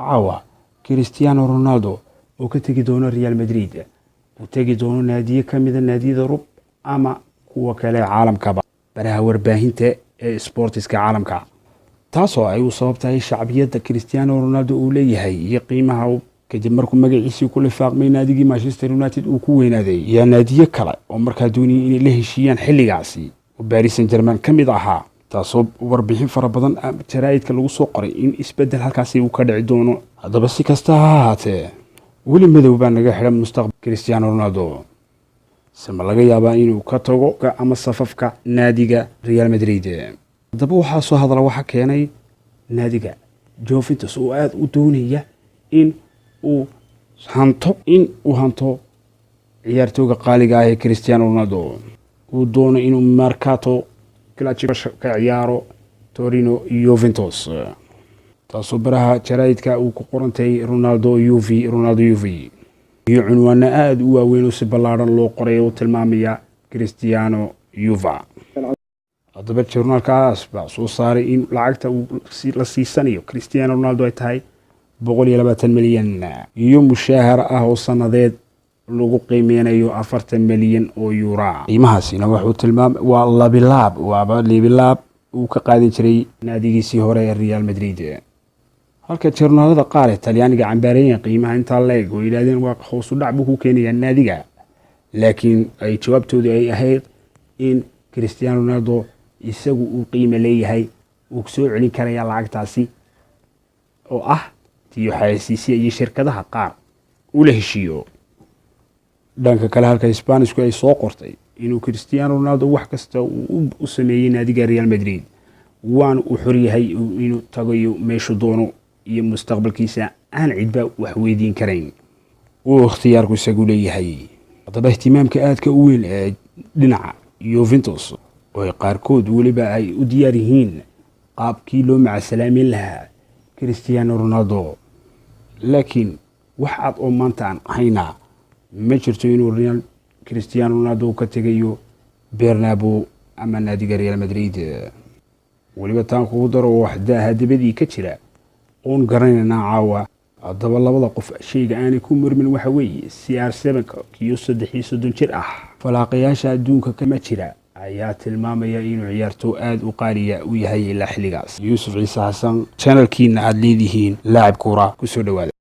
caawa Cristiano Ronaldo oo ka tagi doono Real Madrid uu tagi doono naadiye ka mid ah naadiyada Yurub ama kuwa kale caalamkaba baraha warbaahinta ee sportiska caalamka taasoo ay u sababtahay shacbiyadda Cristiano Ronaldo uu leeyahay iyo qiimaha kadib markuu magaciisa ku lifaaqmay naadigii Manchester United uu ku weynaaday iyo naadiye kale oo markaa doonayay inay la heshiiyaan xilligaasi oo Paris Saint-Germain ka mid ahaa taasoo warbixin fara badan jaraa'idka lagu soo qoray in isbedel halkaasi uu ka dhici doono haddaba si kasta ha ahaatee weli madow baa naga xidhan mustaqbal Cristiano Ronaldo sama laga yaabaa inuu ka tago ama safafka naadiga Real Madrid haddaba waxaa soo hadala waxa keenay naadiga Juventus oo aad u doonaya in uu hanto ciyaartooyga qaaliga ah ee Cristiano Ronaldo uu doono inuu Mercato ka ciyaaro Torino Juventus taasoo baraha jaraa'idka uu ku qorantay Ronaldo Juve iyo cunwaana aad u waaweyn oo si ballaaran loo qoray oo tilmaamaya Cristiano Juve haddaba journalkaas baa soo saaray in lacagta uu la siisanayo Cristiano Ronaldo ay tahay 120 milyan iyo mushaahar ah oo sanadeed lagu qiimeynayo 40 milyan oo euro qiimahaasina wuxuu tilmaamay waa labilaab uu ka qaadan jiray naadigiisii hore ee Real Madrid halka journalada qaar ee Talyaaniga cambaarayeen qiimaha inta leeg oo ilaaleen waa hoos u dhac buu ku keenaya naadiga laakiin ay jawaabtoodu ay ahayd in Cristiano Ronaldo isagu uu qiime leeyahay uu soo celin karaya lacagtaasi oo ah tii xayeysiisay iyo shirkadaha qaar uu la heshiiyo dhanka kale halka Isbaanisku ay soo qortay inuu Cristiano Ronaldo wax kasta uu sameeyay naadiga Real Madrid waan u xoryahay inuu tagayo meesha doono iyo mustaqbalkiisa aan cidba wax weydiin karayn oo ikhtiyaarku isagu leeyahay haddaba ihtimaamka aadka u weyn ee dhinaca Juventus oo qaarkood waliba ay u diyaar yihiin qaabkii loo macasalaamin lahaa Cristiano Ronaldo laakiin wax aad oo maanta aan hayna ma jirto inuu Cristiano Ronaldo ka tagayo Bernabeu ama naadiga Real Madrid waliba taan ku daro waxda dibadii ka jira oon garanayna caawa haddaba labada qof shayga aan ku murmin waxa weeye CR7 kiyo 3 jir ah falaaqayaasha adduunka kama jira ayaa tilmaamaya inuu ciyaarto aad u qaaliya u yahay ilaa xilligaas Yusuf Ciise Xasan channelkiina aad leedihiin laacib kuura ku soo dhawaada